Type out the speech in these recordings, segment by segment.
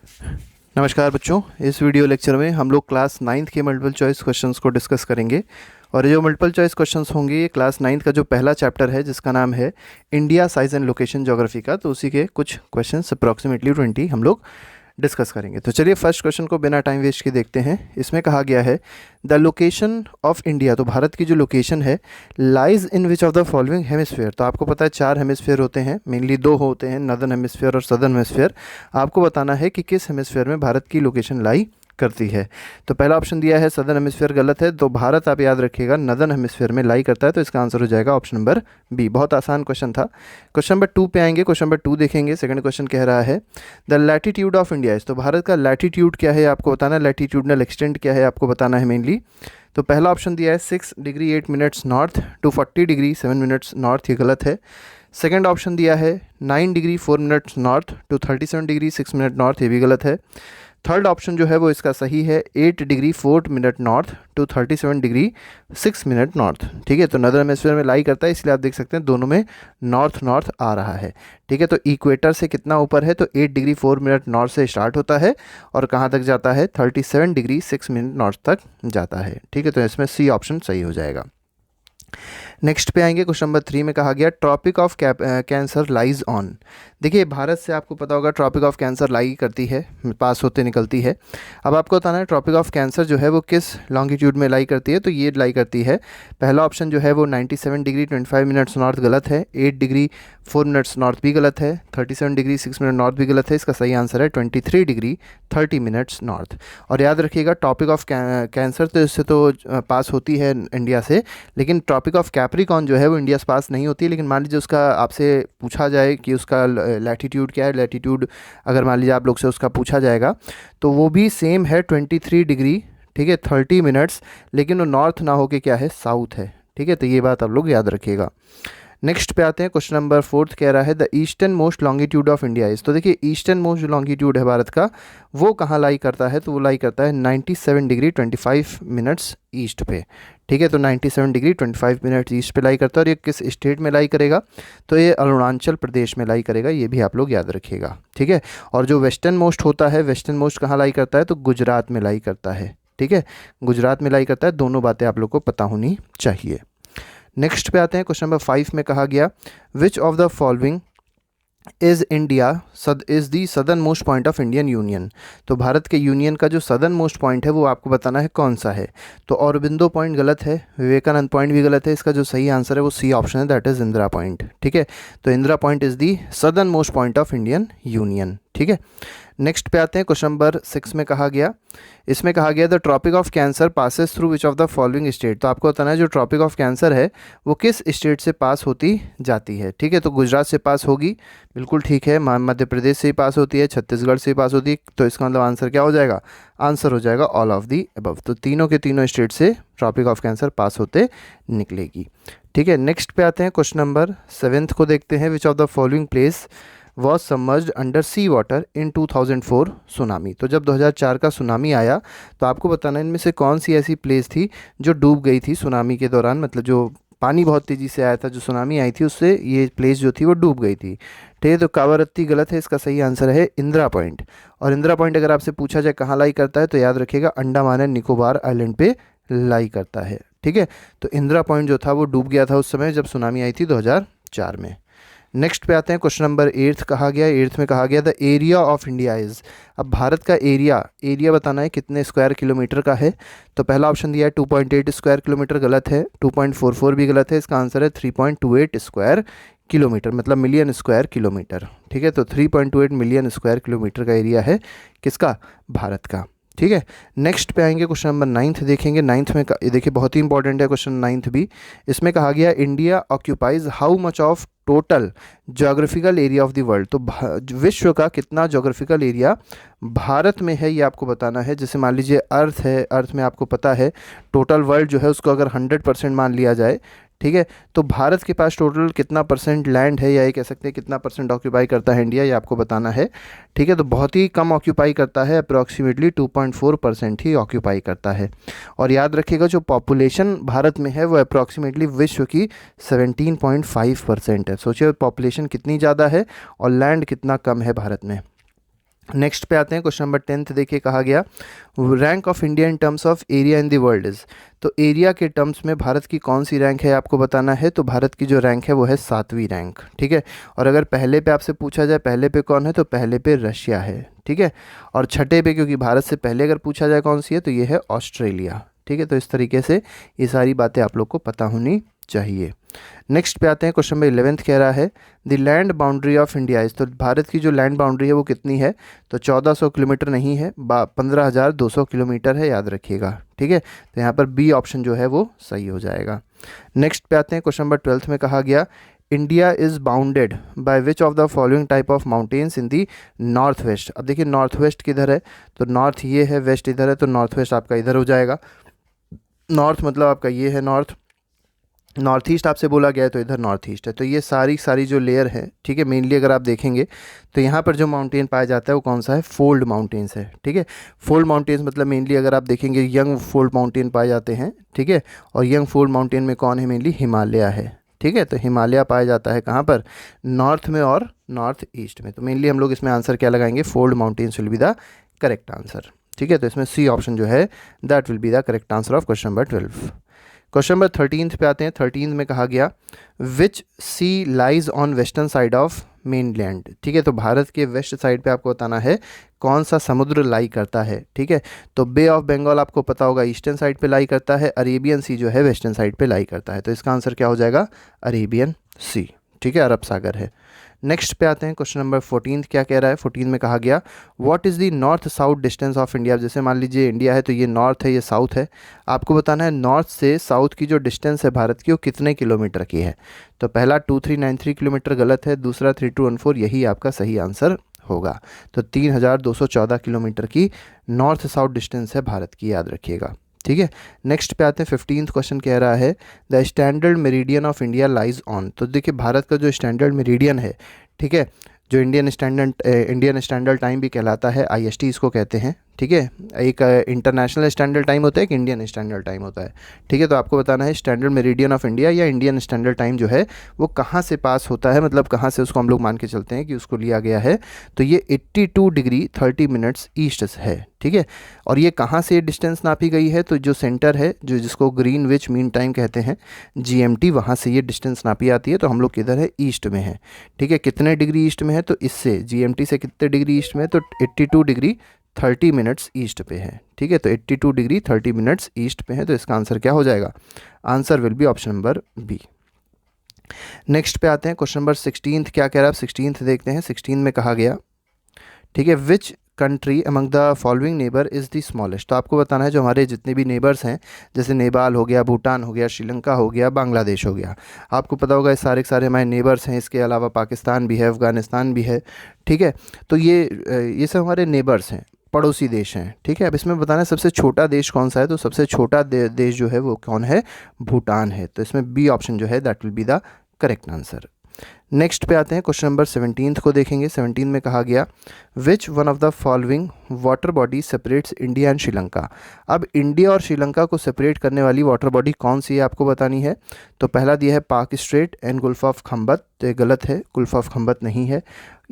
नमस्कार बच्चों, इस वीडियो लेक्चर में हम लोग क्लास नाइन्थ के मल्टीपल चॉइस क्वेश्चंस को डिस्कस करेंगे। और ये जो मल्टीपल चॉइस क्वेश्चंस होंगे ये क्लास नाइन्थ का जो पहला चैप्टर है जिसका नाम है India size and location geography का, तो उसी के कुछ क्वेश्चंस अप्रॉक्सीमेटली 20 हम लोग डिस्कस करेंगे। तो चलिए फर्स्ट क्वेश्चन को बिना टाइम वेस्ट के देखते हैं। इसमें कहा गया है द लोकेशन ऑफ इंडिया, तो भारत की जो लोकेशन है, lies in which of the following hemisphere. तो आपको पता है 4 हेमिस्फेयर होते हैं, मेनली 2 होते हैं, नॉर्दर्न हेमिस्फेयर और सदर्न हेमिस्फेयर। आपको बताना है कि किस हेमिस्फेयर में भारत की लोकेशन लाई करती है। तो पहला ऑप्शन दिया है सदर्न हेमिस्फेयर, गलत है। तो भारत आप याद रखिएगा नॉर्दर्न हेमिस्फेयर में लाई करता है, तो इसका आंसर हो जाएगा ऑप्शन नंबर बी। बहुत आसान क्वेश्चन था। क्वेश्चन नंबर 2 पे आएंगे। क्वेश्चन नंबर 2 देखेंगे। सेकंड क्वेश्चन कह रहा है the latitude of India is. तो भारत का लैटिट्यूड क्या है आपको बताना है, लैटिट्यूडनल एक्सटेंट क्या है आपको बताना है मेनली। तो पहला ऑप्शन दिया है 6 degree 8 minutes north to 40 degree 7 minutes north, ये गलत है। सेकंड ऑप्शन दिया है 9 degree 4 minutes north to 37 degree 6 minute north, ये भी गलत है। थर्ड ऑप्शन जो है वो इसका सही है 8 degree 4 minute north to 37 degree 6 minute north. ठीक है, तो नॉर्दर्न हेमिस्फीयर में लाई करता है, इसलिए आप देख सकते हैं दोनों में नॉर्थ नॉर्थ आ रहा है। ठीक है, तो इक्वेटर से कितना ऊपर है, तो 8 डिग्री 4 मिनट नॉर्थ से स्टार्ट होता है और कहाँ तक जाता है 37 डिग्री 6 मिनट नॉर्थ तक जाता है। ठीक है, तो इसमें सी ऑप्शन सही हो जाएगा। नेक्स्ट पे आएंगे। क्वेश्चन नंबर 3 में कहा गया tropic of cancer lies on. देखिए भारत से आपको पता होगा ट्रॉपिक ऑफ कैंसर लाई करती है, पास होते निकलती है। अब आपको बताना है ट्रॉपिक ऑफ कैंसर जो है वो किस लॉन्गिट्यूड में लाई करती है। तो ये लाई करती है, पहला ऑप्शन जो है वो 97 डिग्री 25 मिनट्स नॉर्थ, गलत है। 8 डिग्री 4 मिनट्स नॉर्थ भी गलत है। 37 डिग्री 6 मिनट नॉर्थ भी गलत है। इसका सही आंसर है 23 डिग्री 30 मिनट्स नॉर्थ। और याद रखिएगा टॉपिक ऑफ कैंसर तो इससे तो पास होती है इंडिया से, लेकिन टॉपिक ऑफ कैप्रिकॉन जो है वो इंडिया से पास नहीं होती है। लेकिन मान लीजिए उसका आपसे पूछा जाए कि उसका लैटिट्यूड क्या है, लैटिट्यूड अगर मान लीजिए आप लोग से उसका पूछा जाएगा तो वो भी सेम है 23 डिग्री, ठीक है, 30 मिनट्स, लेकिन वो नॉर्थ ना होके क्या है, साउथ है। ठीक है, तो ये बात आप लोग याद रखिएगा। नेक्स्ट पे आते हैं। क्वेश्चन नंबर 4 कह रहा है the eastern most longitude of India is. तो देखिए ईस्टर्न मोस्ट जो लॉन्गिट्यूड है भारत का वो कहाँ लाई करता है, तो वो लाई करता है 97 डिग्री 25 मिनट्स ईस्ट पे। ठीक है, तो 97 डिग्री 25 मिनट्स ईस्ट पे लाई करता है। और ये किस स्टेट में लाई करेगा, तो ये अरुणाचल प्रदेश में लाई करेगा, ये भी आप लोग याद रखिएगा। ठीक है, और जो वेस्टर्न मोस्ट होता है, वेस्टर्न मोस्ट कहाँ लाई करता है, तो गुजरात में लाई करता है। ठीक है, गुजरात में लाई करता है। दोनों बातें आप लोग को पता होनी चाहिए। नेक्स्ट पे आते हैं। क्वेश्चन नंबर 5 में कहा गया विच of the following is India is the southern most point of Indian union. तो भारत के यूनियन का जो सदर्न मोस्ट पॉइंट है वो आपको बताना है कौन सा है। तो औरबिंदो पॉइंट गलत है, विवेकानंद पॉइंट भी गलत है। इसका जो सही आंसर है वो सी ऑप्शन है, दैट इज इंदिरा पॉइंट। ठीक है, तो Indira point is the southern most point of Indian union. ठीक है, नेक्स्ट पे आते हैं। क्वेश्चन नंबर 6 में कहा गया, इसमें कहा गया the tropic of cancer passes through which of the following state. तो आपको बताना है जो ट्रॉपिक ऑफ कैंसर है वो किस स्टेट से पास होती जाती है। ठीक है, तो गुजरात से पास होगी, बिल्कुल ठीक है। मध्य प्रदेश से ही पास होती है, छत्तीसगढ़ से पास होती है। तो इसका मतलब आंसर क्या हो जाएगा, आंसर हो जाएगा ऑल ऑफ दी अबव। तो तीनों के तीनों स्टेट से ट्रॉपिक ऑफ कैंसर पास होते निकलेगी। ठीक है, नेक्स्ट पे आते हैं। क्वेश्चन नंबर 7 को देखते हैं। Which of the following place was submerged under sea water in 2004 tsunami. तो जब 2004 का सुनामी आया तो आपको बताना इनमें से कौन सी ऐसी प्लेस थी जो डूब गई थी सुनामी के दौरान, मतलब जो पानी बहुत तेज़ी से आया था, जो सुनामी आई थी उससे ये प्लेस जो थी वो डूब गई थी। ठीक है, तो कावारत्ती गलत है। इसका सही आंसर है इंदिरा पॉइंट। और इंदिरा पॉइंट अगर आपसे पूछा जाए कहाँ लाई करता है तो याद रखिएगा अंडमान एंड निकोबार आइलैंड पे लाई करता है। ठीक है, तो इंदिरा पॉइंट जो था वो डूब गया था उस समय जब सुनामी आई थी 2004 में। नेक्स्ट पे आते हैं। क्वेश्चन नंबर 8 कहा गया, 8 में कहा गया the area of India is. अब भारत का एरिया बताना है कितने स्क्वायर किलोमीटर का है। तो पहला ऑप्शन दिया है 2.8 स्क्वायर किलोमीटर, गलत है। 2.44 भी गलत है। इसका आंसर है 3.28 स्क्वायर किलोमीटर, मतलब मिलियन स्क्वायर किलोमीटर। ठीक है, तो 3.28 मिलियन स्क्वायर किलोमीटर का एरिया है किसका, भारत का। ठीक है, नेक्स्ट पे आएंगे। क्वेश्चन नंबर 9 देखेंगे। 9 में ये देखिए बहुत ही इंपॉर्टेंट है क्वेश्चन 9 भी। इसमें कहा गया India occupies how much of total geographical area of the world. तो विश्व का कितना जोग्राफिकल एरिया भारत में है ये आपको बताना है। जैसे मान लीजिए अर्थ है, अर्थ में आपको पता है टोटल वर्ल्ड जो है उसको अगर 100% मान लिया जाए, ठीक है, तो भारत के पास टोटल कितना परसेंट लैंड है, या ये कह सकते हैं कितना परसेंट ऑक्यूपाई करता है इंडिया, ये आपको बताना है। ठीक है, तो बहुत ही कम ऑक्यूपाई करता है, अप्रॉक्सीमेटली 2.4% ही ऑक्यूपाई करता है। और याद रखिएगा जो पॉपुलेशन भारत में है वो अप्रॉक्सीमेटली विश्व की 17.5% है। सोचिए पॉपुलेशन कितनी ज़्यादा है और लैंड कितना कम है भारत में। नेक्स्ट पे आते हैं, क्वेश्चन नंबर 10th देखिए कहा गया rank of India in terms of area in the world is. तो एरिया के टर्म्स में भारत की कौन सी रैंक है आपको बताना है। तो भारत की जो रैंक है वो है 7वीं रैंक, ठीक है। और अगर पहले पे आपसे पूछा जाए पहले पे कौन है, तो पहले पे रशिया है, ठीक है। और छठे पे, क्योंकि भारत से पहले अगर पूछा जाए कौन सी है, तो ये है ऑस्ट्रेलिया, ठीक है। तो इस तरीके से ये सारी बातें आप लोग को पता होनी चाहिए। नेक्स्ट पे आते हैं, क्वेश्चन नंबर 11th कह रहा है the land boundary of India is. तो भारत की जो लैंड बाउंड्री है वो कितनी है, तो 1400 किलोमीटर नहीं है, 15,200 किलोमीटर है, याद रखिएगा, ठीक है। तो यहाँ पर बी ऑप्शन जो है वो सही हो जाएगा। नेक्स्ट पे आते हैं, क्वेश्चन नंबर 12th में कहा गया India is bounded by which of the following type of mountains in the north west. अब देखिए नॉर्थ वेस्ट किधर है, तो नॉर्थ ये है, वेस्ट इधर है, तो नॉर्थ वेस्ट आपका इधर हो जाएगा। नॉर्थ मतलब आपका ये है नॉर्थ, नॉर्थ ईस्ट आपसे बोला गया है तो इधर नॉर्थ ईस्ट है। तो ये सारी जो लेयर है, ठीक है, मेनली अगर आप देखेंगे तो यहाँ पर जो माउंटेन पाया जाता है वो कौन सा है, फोल्ड माउंटेन्स है, ठीक है। फोल्ड माउंटेन्स मतलब मेनली अगर आप देखेंगे यंग फोल्ड माउंटेन पाए जाते हैं, ठीक है। और यंग फोल्ड माउंटेन में कौन है, मेनली हिमालय है, ठीक है। तो हिमालय पाया जाता है कहाँ पर, नॉर्थ में और नॉर्थ ईस्ट में। तो मेनली हम लोग इसमें आंसर क्या लगाएंगे, fold mountains will be the correct answer, ठीक है। तो इसमें सी ऑप्शन जो है that will be the correct answer of question number 12। Question number 13th पे आते हैं। 13th में कहा गया which sea lies on western side of mainland, ठीक है। तो भारत के वेस्ट साइड पे आपको बताना है कौन सा समुद्र लाई करता है, ठीक है। तो बे ऑफ बंगाल आपको पता होगा ईस्टर्न साइड पे लाई करता है, अरेबियन सी जो है वेस्टर्न साइड पे लाई करता है। तो इसका आंसर क्या हो जाएगा, अरेबियन सी, ठीक है, अरब सागर है। नेक्स्ट पे आते हैं, क्वेश्चन नंबर 14th क्या कह रहा है। 14 में कहा गया what is the north south distance of India. जैसे मान लीजिए इंडिया है तो ये नॉर्थ है, ये साउथ है, आपको बताना है नॉर्थ से साउथ की जो डिस्टेंस है भारत की वो कितने किलोमीटर की है। तो पहला 2393 किलोमीटर गलत है, दूसरा 3214 यही आपका सही आंसर होगा। तो 3214 किलोमीटर की नॉर्थ साउथ डिस्टेंस है भारत की, याद रखिएगा, ठीक है। नेक्स्ट पे आते हैं, 15th क्वेश्चन कह रहा है the standard meridian of India lies on. तो देखिए भारत का जो स्टैंडर्ड मेरिडियन है, ठीक है, जो इंडियन स्टैंडर्ड टाइम भी कहलाता है, आईएसटी इसको कहते हैं, ठीक है। एक इंटरनेशनल स्टैंडर्ड टाइम होता है, एक इंडियन स्टैंडर्ड टाइम होता है, ठीक है। तो आपको बताना है स्टैंडर्ड मेरिडियन ऑफ इंडिया या इंडियन स्टैंडर्ड टाइम जो है वो कहाँ से पास होता है, मतलब कहाँ से उसको हम लोग मान के चलते हैं कि उसको लिया गया है। तो ये 82 डिग्री 30 मिनट्स ईस्ट है, ठीक है। और ये कहाँ से डिस्टेंस नापी गई है, तो जो सेंटर है जो जिसको ग्रीनविच मीन टाइम कहते हैं, जीएमटी, वहाँ से ये डिस्टेंस नापी आती है। तो हम लोग किधर है, ईस्ट में है, ठीक है। कितने डिग्री ईस्ट में है, तो इससे जीएमटी से कितने डिग्री ईस्ट में है, तो 82 डिग्री 30 मिनट्स ईस्ट पे है, ठीक है। तो 82 डिग्री 30 मिनट्स ईस्ट पे है। तो इसका आंसर क्या हो जाएगा, answer will be option number B. Next पे आते हैं, क्वेश्चन नंबर 16th क्या कह रहा है, 16th देखते हैं। 16 में कहा गया, ठीक है, which country among the following neighbour is the smallest. तो आपको बताना है जो हमारे जितने भी नेबर्स हैं, जैसे नेपाल हो गया, भूटान हो गया, श्रीलंका हो गया, बांग्लादेश हो गया, आपको पता होगा ये सारे के सारे हमारे नेबर्स हैं। इसके अलावा पाकिस्तान भी है, अफ़गानिस्तान भी है, ठीक है। तो ये सब हमारे नेबर्स हैं, पड़ोसी देश हैं, ठीक है। अब इसमें बताना है सबसे छोटा देश कौन सा है। तो सबसे छोटा देश जो है वो कौन है, भूटान है। तो इसमें बी ऑप्शन जो है that will be the correct answer. Next पे आते हैं, क्वेश्चन नंबर 17th को देखेंगे। 17 में कहा गया which one of the following water body separates India and Sri Lanka. अब इंडिया और श्रीलंका को सेपरेट करने वाली वाटर बॉडी कौन सी है आपको बतानी है। तो पहला दिया है पाक straight and Gulf of Khambhat, तो ये गलत है, गुल्फ ऑफ खंबत नहीं है।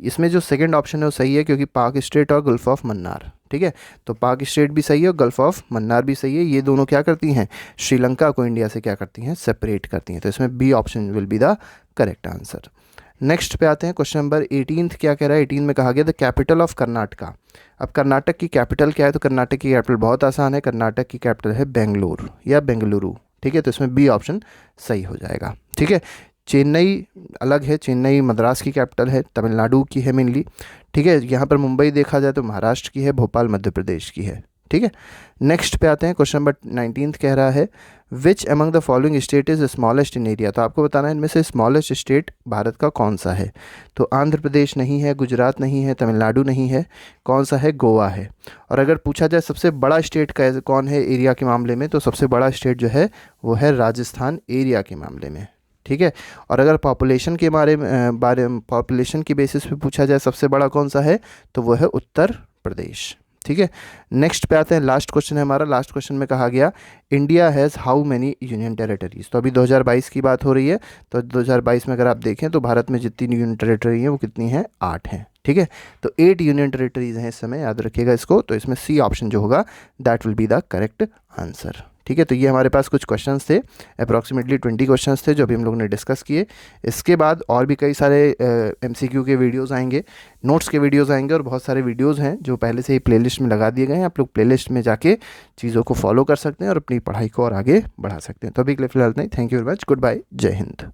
इसमें जो सेकंड ऑप्शन है वो सही है, क्योंकि पाक स्ट्रेट और गल्फ ऑफ मन्नार, ठीक है। तो पाक स्ट्रेट भी सही है और गल्फ ऑफ मन्नार भी सही है। ये दोनों क्या करती हैं, श्रीलंका को इंडिया से क्या करती हैं, सेपरेट करती हैं। तो इसमें B option will be the correct answer. Next पे आते हैं, क्वेश्चन नंबर 18th क्या कह रहा है। 18 में कहा गया द कैपिटल ऑफ कर्नाटका। अब कर्नाटक की कैपिटल क्या है, तो कर्नाटक की कैपिटल बहुत आसान है, कर्नाटक की कैपिटल है बेंगलुरु या बेंगलुरु, ठीक है। तो इसमें बी ऑप्शन सही हो जाएगा, ठीक है। चेन्नई अलग है, चेन्नई मद्रास की कैपिटल है, तमिलनाडु की है मेनली, ठीक है। यहाँ पर मुंबई देखा जाए तो महाराष्ट्र की है, भोपाल मध्य प्रदेश की है, ठीक है। नेक्स्ट पे आते हैं, क्वेश्चन नंबर 19th कह रहा है which among the following state is smallest in area. तो आपको बताना है इनमें से स्मॉलेस्ट स्टेट भारत का कौन सा है। तो आंध्र प्रदेश नहीं है, गुजरात नहीं है, तमिलनाडु नहीं है, कौन सा है, गोवा है। और अगर पूछा जाए सबसे बड़ा स्टेट कौन है एरिया के मामले में, तो सबसे बड़ा स्टेट जो है वो है राजस्थान एरिया के मामले में, ठीक है। और अगर पॉपुलेशन के बारे में पॉपुलेशन की बेसिस पे पूछा जाए सबसे बड़ा कौन सा है, तो वो है उत्तर प्रदेश, ठीक है। नेक्स्ट पे आते हैं, लास्ट क्वेश्चन है हमारा। लास्ट क्वेश्चन में कहा गया India has how many union territories. तो अभी 2022 की बात हो रही है, तो 2022 में अगर आप देखें तो भारत में जितनी यूनियन टेरिटरी हैं वो कितनी हैं, 8 हैं, ठीक है। तो 8 यूनियन टेरिटरीज हैं इस समय, याद रखिएगा इसको। तो इसमें सी ऑप्शन जो होगा that will be the correct answer. ठीक है, तो ये हमारे पास कुछ क्वेश्चंस थे, अप्रॉक्सीमेटली 20 क्वेश्चंस थे जो अभी हम लोग ने डिस्कस किए। इसके बाद और भी कई सारे एमसीक्यू के वीडियोस आएंगे, नोट्स के वीडियोस आएंगे, और बहुत सारे वीडियोस हैं जो पहले से ही प्लेलिस्ट में लगा दिए गए हैं। आप लोग प्लेलिस्ट में जाके चीज़ों को फॉलो कर सकते हैं और अपनी पढ़ाई को और आगे बढ़ा सकते हैं। तो अभी के लिए फिलहाल नहीं, thank you very much, good bye, जय हिंद।